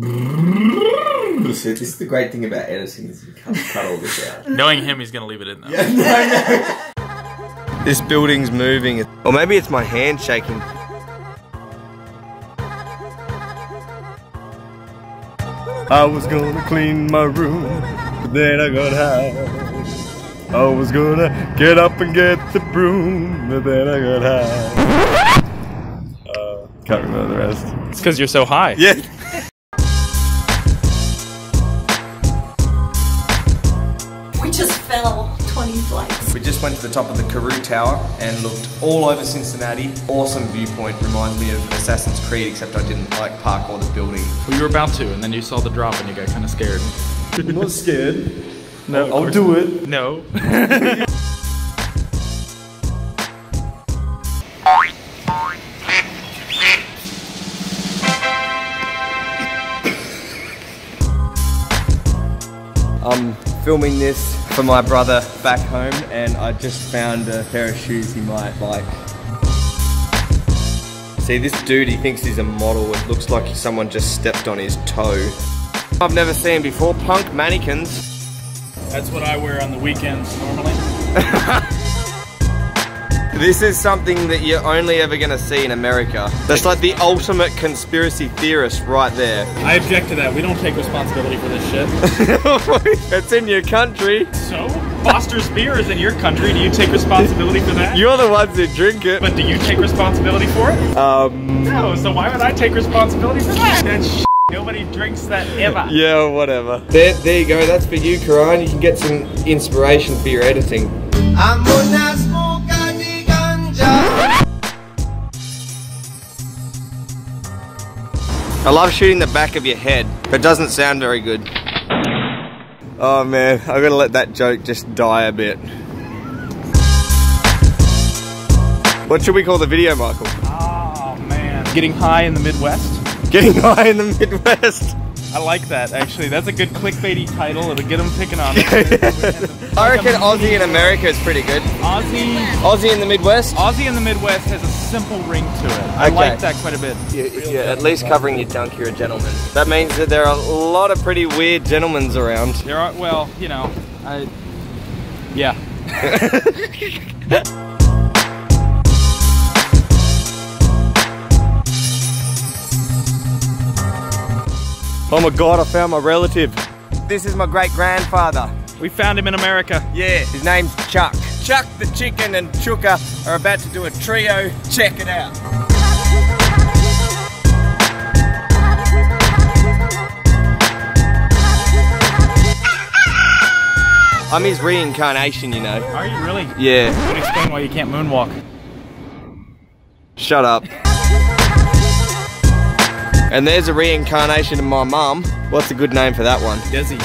This is the great thing about editing is you can't cut all this out. Knowing him, he's gonna leave it in though. Yeah, no. This building's moving. Or maybe it's my hand shaking. I was gonna clean my room, but then I got high. I was gonna get up and get the broom, but then I got high. Can't remember the rest. It's because you're so high. Yeah. We just fell 20 flights. We just went to the top of the Karoo Tower and looked all over Cincinnati. Awesome viewpoint, reminds me of Assassin's Creed, except I didn't like parkour the building. Well, you were about to, and then you saw the drop and you got kind of scared. I'm not scared. No, I'll do it. No. I'm filming this for my brother back home, and I just found a pair of shoes he might like. See, this dude, he thinks he's a model. It looks like someone just stepped on his toe. I've never seen before, punk mannequins. That's what I wear on the weekends normally. This is something that you're only ever gonna see in America. That's like the ultimate conspiracy theorist right there. I object to that. We don't take responsibility for this shit. It's in your country. So? Foster's beer is in your country. Do you take responsibility for that? You're the ones who drink it. But do you take responsibility for it? No, so why would I take responsibility for that? That's shit. Nobody drinks that ever. Yeah, whatever. There you go. That's for you, Karan. You can get some inspiration for your editing. I'm gonna smoke the ganja. I love shooting the back of your head, but it doesn't sound very good. Oh man, I'm gonna let that joke just die a bit. What should we call the video, Michael? Oh man. Getting high in the Midwest? Getting high in the Midwest. I like that, actually. That's a good clickbaity title. It'll get them picking on it. I reckon Aussie in America is pretty good. Aussie in the Midwest? Aussie in the Midwest has a simple ring to it. I like that quite a bit. If you're at least covering your dunk, you're a gentleman. That means that there are a lot of pretty weird gentlemen around. There are, well, you know, yeah. Oh my god, I found my relative. This is my great-grandfather. We found him in America. Yeah, his name's Chuck. Chuck the chicken and Chooka are about to do a trio. Check it out. I'm his reincarnation, you know. Are you really? Yeah. That would explain why you can't moonwalk. Shut up. And there's a reincarnation of my mum. What's a good name for that one? Desi.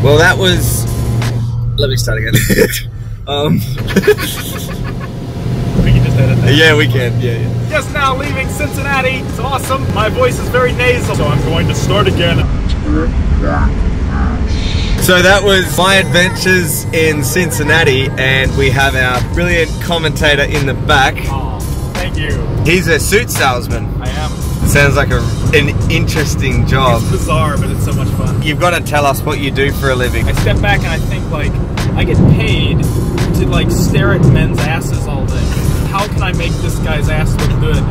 Well, that was... Let me start again. We can just edit that. Yeah, we can. Yeah. Just now leaving Cincinnati. It's awesome. My voice is very nasal, so I'm going to start again. So that was my adventures in Cincinnati, and we have our brilliant commentator in the back. Oh, thank you. He's a suit salesman. I am. Sounds like an interesting job. It's bizarre, but it's so much fun. You've got to tell us what you do for a living. I step back and I think, like, I get paid to, like, stare at men's asses all day. How can I make this guy's ass look good?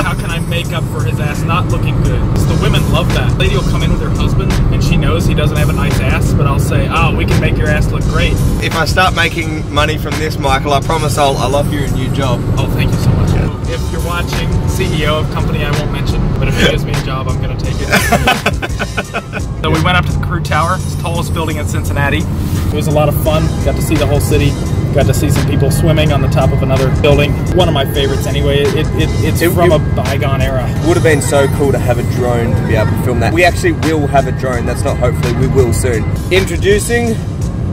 How can I make up for his ass not looking good? Because the women love that. Lady will come in with her husband and she knows he doesn't have a nice ass, but I'll say, oh, we can make your ass look great. If I start making money from this, Michael, I promise I'll offer you a new job. Oh, thank you so much. If you're watching, CEO of company I won't mention, but if he gives me a job, I'm going to take it. So we went up to the Karoo Tower, it's the tallest building in Cincinnati. It was a lot of fun. Got to see the whole city. Got to see some people swimming on the top of another building. One of my favorites anyway. It's from a bygone era. Would have been so cool to have a drone to be able to film that. We actually will have a drone. That's not hopefully, we will soon. Introducing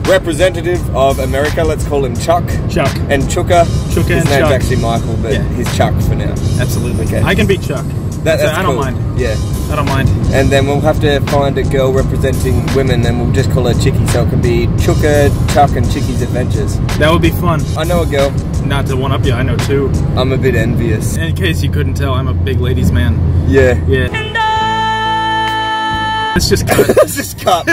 representative of America, let's call him Chuck. Chuck. And Chooka. Chooka His and name's Chuck. actually Michael, but he's Chuck for now. Absolutely. Okay. I can be Chuck. That's I don't cool. mind. Yeah. I don't mind. And then we'll have to find a girl representing women, and we'll just call her Chickie, so it can be Chooka, Chuck, and Chickie's Adventures. That would be fun. I know a girl. Not to one up you, I know two. I'm a bit envious. In case you couldn't tell, I'm a big ladies man. Yeah. Yeah. Let's just cut. Let's just cut.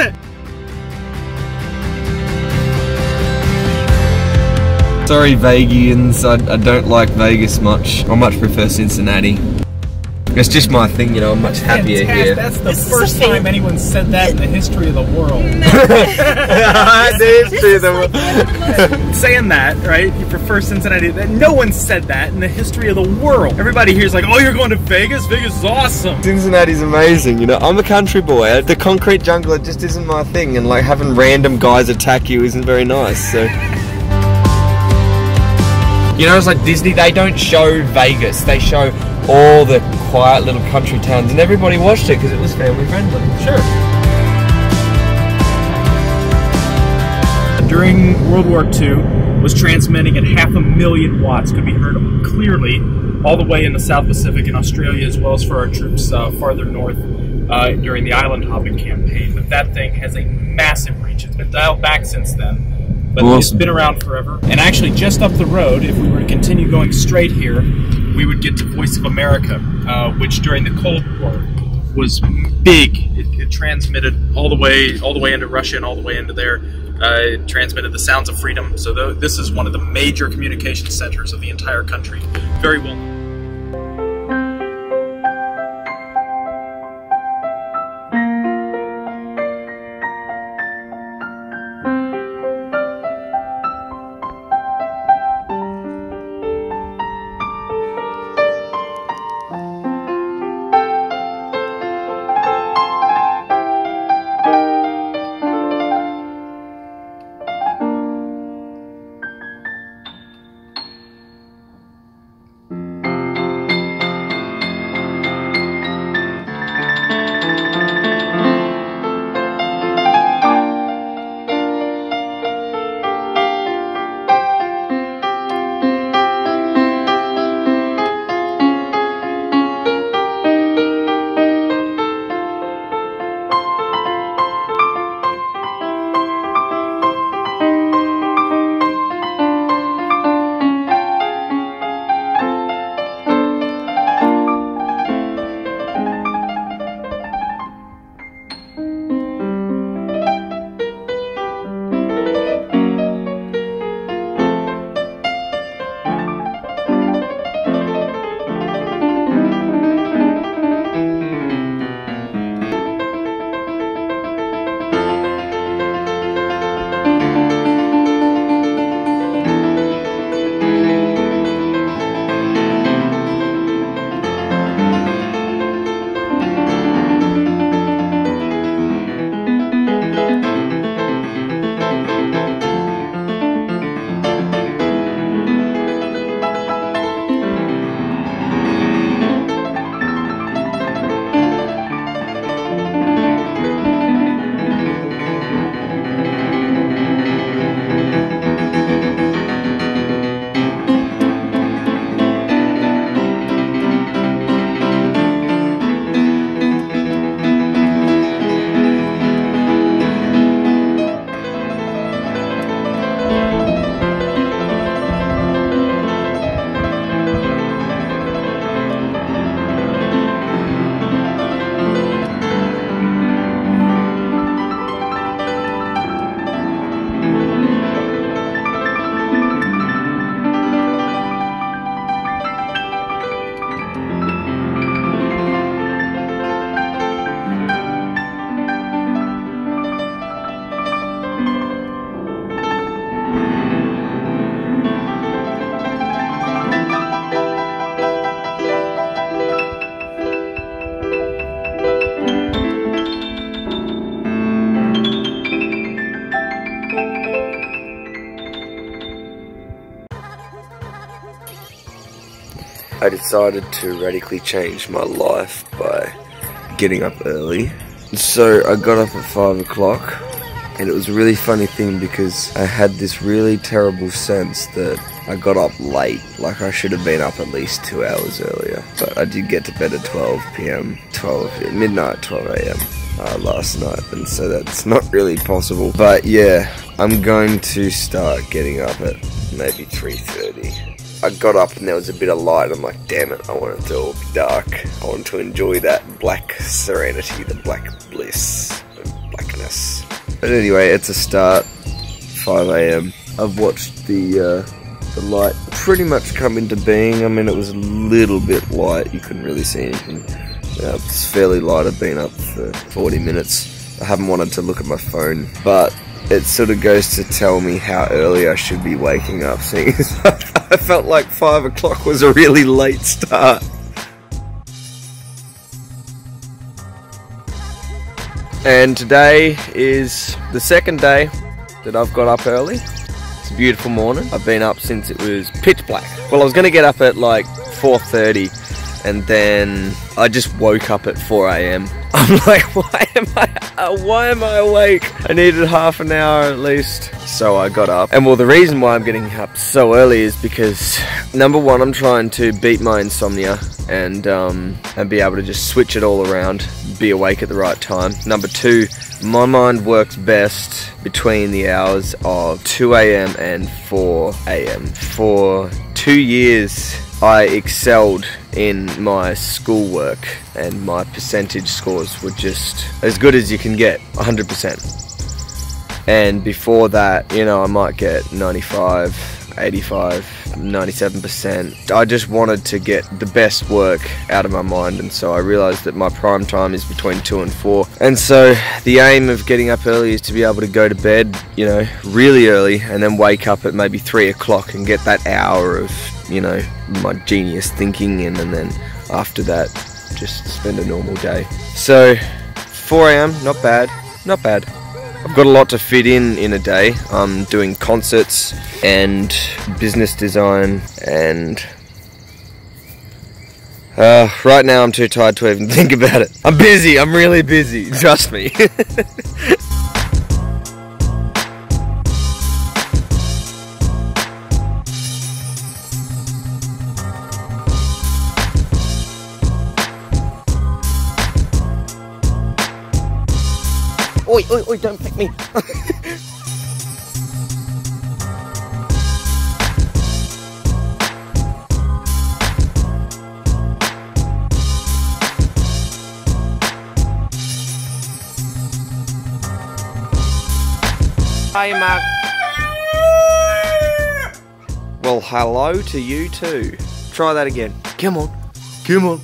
Sorry, Vegians. I don't like Vegas much. I much prefer Cincinnati. It's just my thing, you know. I'm much happier here. That's the first time anyone said that in the history of the world. Saying that, right? You prefer Cincinnati. No one said that in the history of the world. Everybody here's like, oh, you're going to Vegas? Vegas is awesome. Cincinnati's amazing, you know. I'm a country boy. The concrete jungle, it just isn't my thing, and like having random guys attack you isn't very nice. So. You know, it's like Disney, they don't show Vegas, they show all the quiet little country towns, and everybody watched it because it was family friendly. Sure. During World War II, was transmitting at 500,000 watts, could be heard clearly all the way in the South Pacific and Australia, as well as for our troops farther north during the island hopping campaign. But that thing has a massive reach. It's been dialed back since then. But awesome. It's been around forever. And actually, just up the road, if we were to continue going straight here, we would get to Voice of America, which during the Cold War was big. It transmitted all the way into Russia and all the way into there. It transmitted the sounds of freedom. So this is one of the major communication centers of the entire country. Very well known. I decided to radically change my life by getting up early. So I got up at 5 o'clock And it was a really funny thing because I had this really terrible sense that I got up late, like I should have been up at least 2 hours earlier. But I did get to bed at 12 p.m, midnight, 12 a.m. Last night, and so that's not really possible. But yeah, I'm going to start getting up at maybe 3:30. I got up and there was a bit of light. I'm like, damn it, I want it to all be dark. I want to enjoy that black serenity, the black bliss, the blackness. But anyway, it's a start, 5 a.m. I've watched the light pretty much come into being. I mean, it was a little bit light, you couldn't really see anything. It's fairly light, I've been up for 40 minutes. I haven't wanted to look at my phone, but it sort of goes to tell me how early I should be waking up, seeing as I felt like 5 o'clock was a really late start. And today is the second day that I've got up early. It's a beautiful morning. I've been up since it was pitch black. Well, I was going to get up at like 4:30, and then I just woke up at 4 a.m. I'm like, why am I awake? I needed half an hour at least. So I got up. And well, the reason why I'm getting up so early is because, number one, I'm trying to beat my insomnia and be able to just switch it all around, be awake at the right time. Number two, my mind works best between the hours of 2 a.m. and 4 a.m. For 2 years, I excelled in my schoolwork and my percentage scores were just as good as you can get, 100%. And before that, you know, I might get 95, 85, 97%. I just wanted to get the best work out of my mind, and so I realized that my prime time is between 2 and 4. And so the aim of getting up early is to be able to go to bed, you know, really early, and then wake up at maybe 3 o'clock and get that hour of, you know, my genius thinking in, and then after that just spend a normal day. So 4 a.m, not bad, not bad. I've got a lot to fit in a day. I'm doing concerts and business design, and right now I'm too tired to even think about it. I'm busy, I'm really busy, trust me. Oi, oi, oi, don't pick me. Hi, Mark. Well, hello to you too. Try that again. Come on. Come on.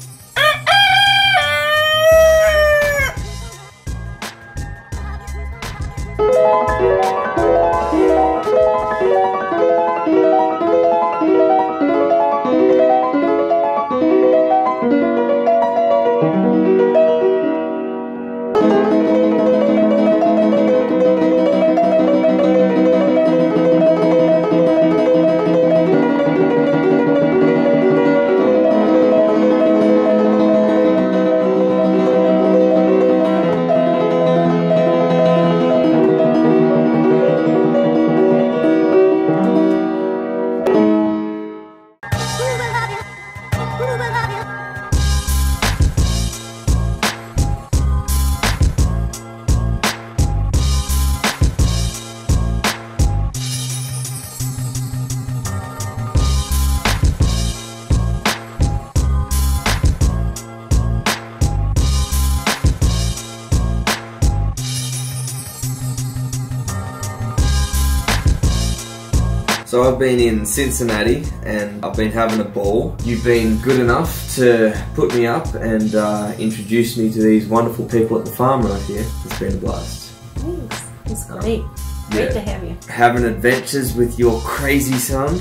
So I've been in Cincinnati and I've been having a ball. You've been good enough to put me up and introduce me to these wonderful people at the farm right here. It's been a blast. Thanks. It's great. Great to have you. Having adventures with your crazy son.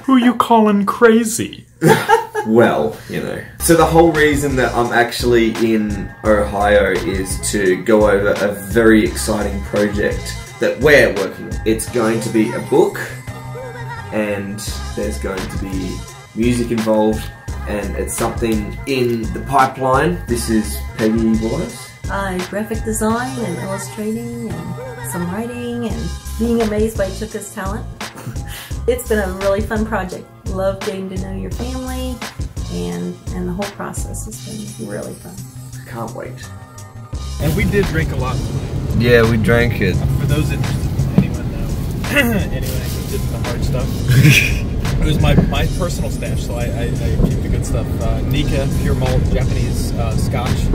Who you calling crazy? Well, you know. So the whole reason that I'm actually in Ohio is to go over a very exciting project that we're working on. It's going to be a book, and there's going to be music involved, and it's something in the pipeline. This is Peggy Wise. graphic design and illustrating and some writing and being amazed by Chooka's talent. It's been a really fun project. Love getting to know your family and the whole process has been really fun. Can't wait. And we did drink a lot. Yeah, we drank it. For those interested, anyone know? Anyone interested in the hard stuff? It was my personal stash, so I keep the good stuff. Nika, pure malt, Japanese Scotch.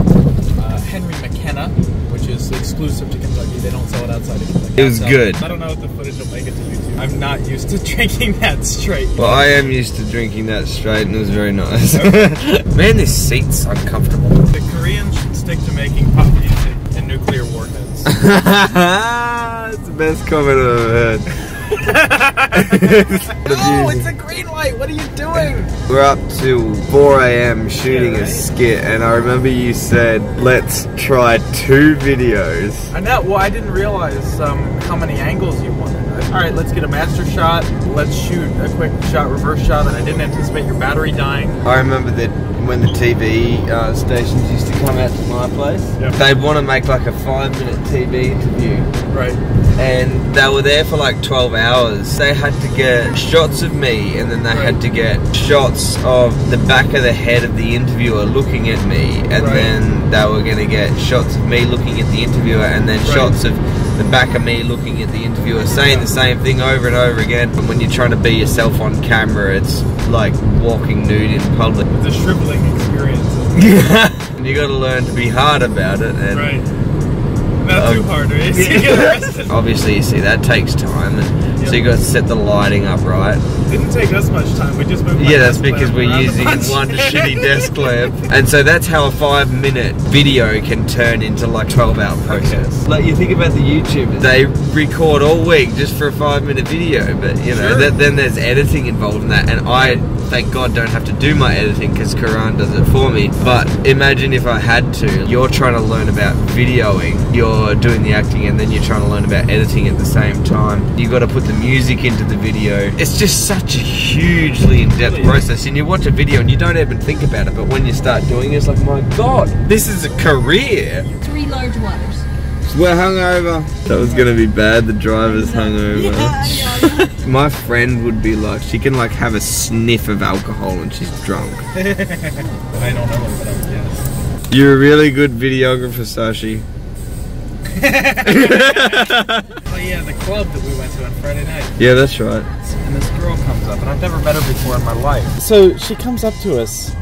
Henry McKenna, which is exclusive to Kentucky. They don't sell it outside of Kentucky. It was good. I don't know if the footage will make it to YouTube. I'm not used to drinking that straight. Well, I am used to drinking that straight, and it was very nice. Man, this seat's uncomfortable. The Koreans should stick to making pop music and nuclear warheads. It's the best comment I've ever heard. No, it's a green light. What are you doing? We're up till 4 AM shooting a skit, and I remember you said, let's try 2 videos. I know. Well, I didn't realize how many angles you wanted. All right, let's get a master shot. Let's shoot a quick shot, reverse shot, and I didn't anticipate your battery dying. I remember that when the TV stations used to come out to my place, they'd want to make like a 5-minute TV interview. Right. And they were there for like 12 hours. They had to get shots of me, and then they had to get shots of the back of the head of the interviewer looking at me, and then they were going to get shots of me looking at the interviewer, and then shots of the back of me looking at the interviewer saying the same thing over and over again. And when you're trying to be yourself on camera, it's like walking nude in public. It's a shriveling experience. And you got to learn to be hard about it. And not too hard, right? So you get arrested. Obviously, you see, that takes time, and so you got to set the lighting up right. Didn't take us much time. We just moved. Yeah, that's because we're using one shitty desk lamp, and so that's how a 5-minute video can turn into like 12-hour process. Like you think about the YouTubers, they record all week just for a 5-minute video, but you know, then there's editing involved in that, and I, thank God, don't have to do my editing because Karan does it for me. But imagine if I had to. You're trying to learn about videoing, you're doing the acting, and then you're trying to learn about editing at the same time. You got to put the music into the video. It's just such a hugely in-depth process, and you watch a video and you don't even think about it, but when you start doing it, it's like, my God, this is a career. 3 large waters. We're hungover. That was gonna be bad. The driver's hungover. My friend would be like, she can like have a sniff of alcohol and she's drunk. I don't know, but I would guess. You're a really good videographer, Sashi. Oh yeah, the club that we went to on Friday night. Yeah, that's right. And this girl comes up, and I've never met her before in my life. So she comes up to us,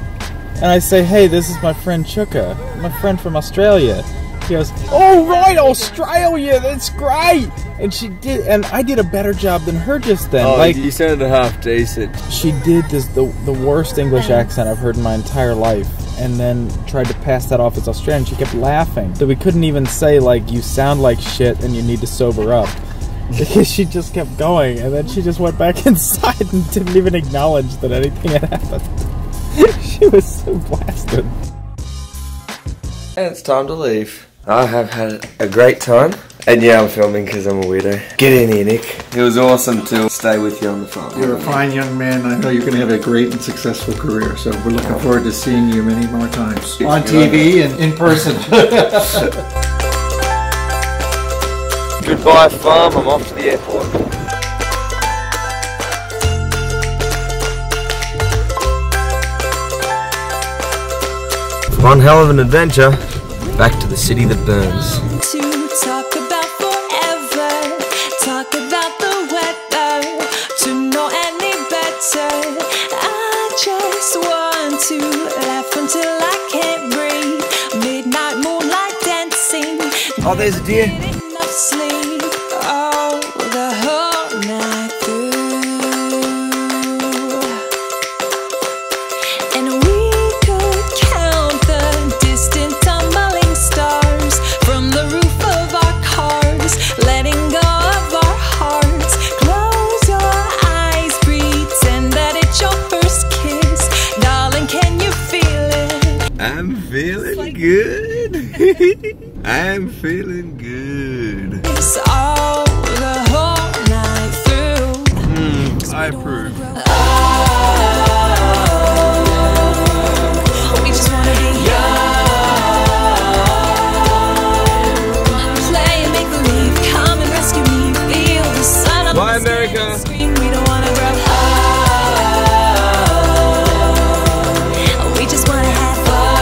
and I say, "Hey, this is my friend Chooka, my friend from Australia." He goes, "Oh right, Australia, that's great." And she did, and I did a better job than her just then. Oh, like, you sounded half decent. she did the worst English accent I've heard in my entire life, and then tried to pass that off as Australian. She kept laughing, so we couldn't even say like, "You sound like shit and you need to sober up," because she just kept going, and then she just went back inside and didn't even acknowledge that anything had happened. She was so blasted. And it's time to leave. I have had a great time. And yeah, I'm filming because I'm a weirdo. Get in here, Nick. It was awesome to stay with you on the phone. You're a fine young man. I know you're going to have a great and successful career. So we're looking forward to seeing you many more times. On TV and in person. Goodbye, farm. I'm off to the airport. One hell of an adventure. Back to the city that burns. To talk about forever, talk about the weather, to know any better. I just want to laugh until I can't breathe. Midnight moonlight dancing. Oh, there's a deer. Enough sleep, oh, the whole night through. And we could count the distant tumbling stars from the roof of our cars, letting go of our hearts. Close your eyes, pretend that it's your first kiss. Darling, can you feel it? I'm feeling good. I'm feeling good. It's all the whole night through. I approve. Oh, we just wanna be young. America. We don't wanna grow up. We just wanna have fun.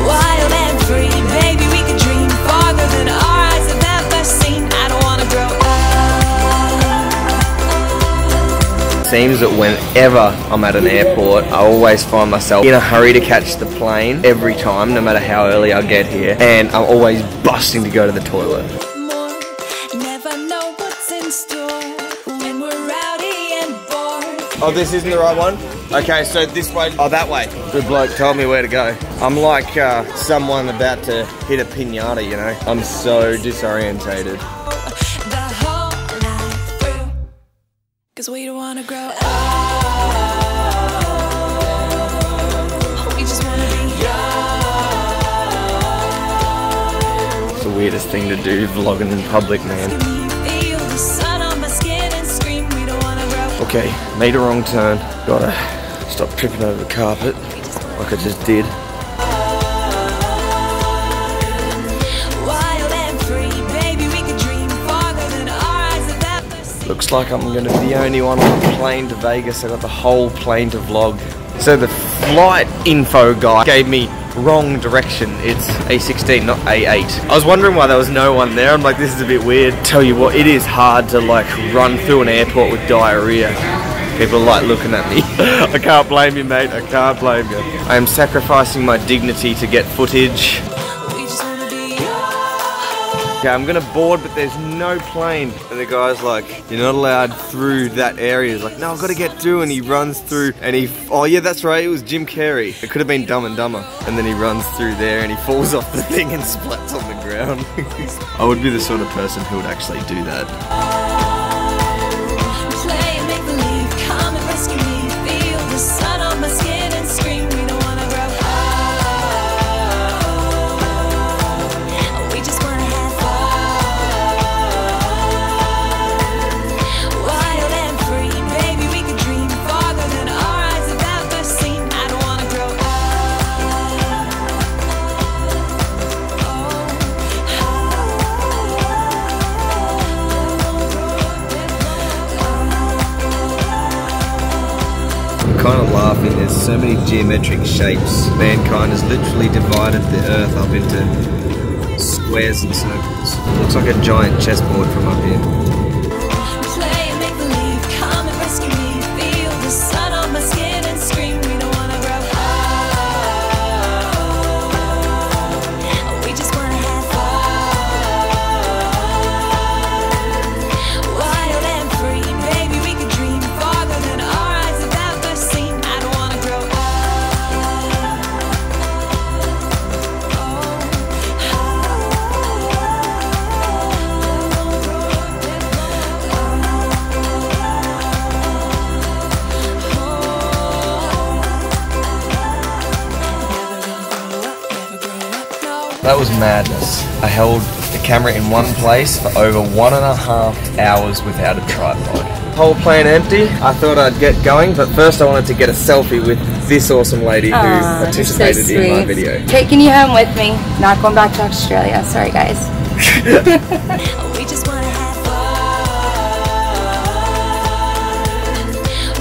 Wild and free, baby, we can dream farther than our eyes have ever seen. I don't wanna grow up. Seems that whenever I'm at an airport, I always find myself in a hurry to catch the plane every time, no matter how early I get here, and I'm always busting to go to the toilet. Never know what's in store when we're rowdy and bored. Oh, this isn't the right one? Okay, so this way, oh, that way. Good bloke told me where to go. I'm like someone about to hit a piñata, you know? I'm so disorientated. The whole night through, 'cause we don't wanna grow up. We just wanna be young. It's the weirdest thing to do, vlogging in public, man. Feel the sun on my skin and scream, we don't wanna grow up. Okay, made a wrong turn. Gotta stop tripping over the carpet, like I just did. Wild and free, baby, we can dream farther than our eyes have ever seen. Looks like I'm gonna be the only one on the plane to Vegas. I got the whole plane to vlog. So the flight info guy gave me wrong direction. It's A16, not A8. I was wondering why there was no one there. I'm like, this is a bit weird. Tell you what, it is hard to like run through an airport with diarrhea. People are like looking at me. I can't blame you, mate. I can't blame you. I am sacrificing my dignity to get footage. We just wanna be young. Okay, I'm gonna board, but there's no plane. And the guy's like, you're not allowed through that area. He's like, no, I've got to get through. And he runs through, and oh yeah, that's right, it was Jim Carrey. It could have been Dumb and Dumber. And then he runs through there, and he falls off the thing and splats on the ground. I would be the sort of person who would actually do that. Play and make believe, come and rescue me. Feel the sun on my skin and scream, we don't wanna grow up. We just wanna have fun. Wild and free, baby, we can dream farther than our eyes have ever seen. I don't wanna grow up. I'm kind of laughing, there's so many geometric shapes. Mankind has literally divided the earth up into squares and circles. Looks like a giant chessboard from up here. Play and make believe, come and rescue me. Feel the sun on my skin and scream, we don't wanna grow up. We just wanna have fun. Wild and free, baby, we can dream farther than our eyes have ever seen. I don't wanna grow up. That was madness. I held the camera in one place for over 1.5 hours without a tripod. Whole plane empty. I thought I'd get going, but first I wanted to get a selfie with this awesome lady who participated in my video. Taking you home with me. Not going back to Australia. Sorry, guys. We just wanna have fun.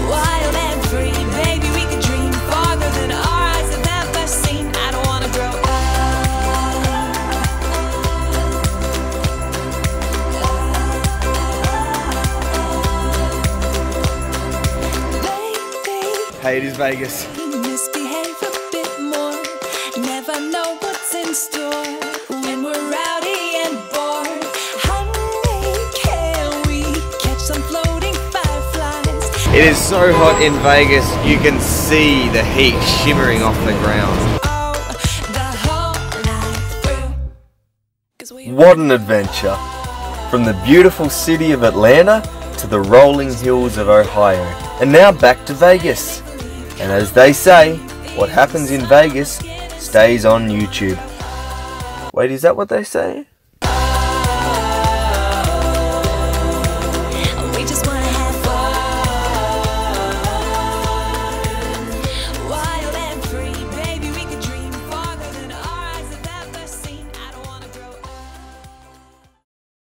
Wild and free, baby, we can dream farther than our eyes have ever seen. I don't wanna grow up. Baby, Hey, it is Vegas. misbehave a bit more. Never know what's in store when we're rowdy and bored. Honey, can we catch some floating fireflies? It is so hot in Vegas, you can see the heat shimmering off the ground. Oh, the whole night through. 'Cause we What an adventure. From the beautiful city of Atlanta to the rolling hills of Ohio. And now back to Vegas. And as they say, what happens in Vegas stays on YouTube. Wait, is that what they say?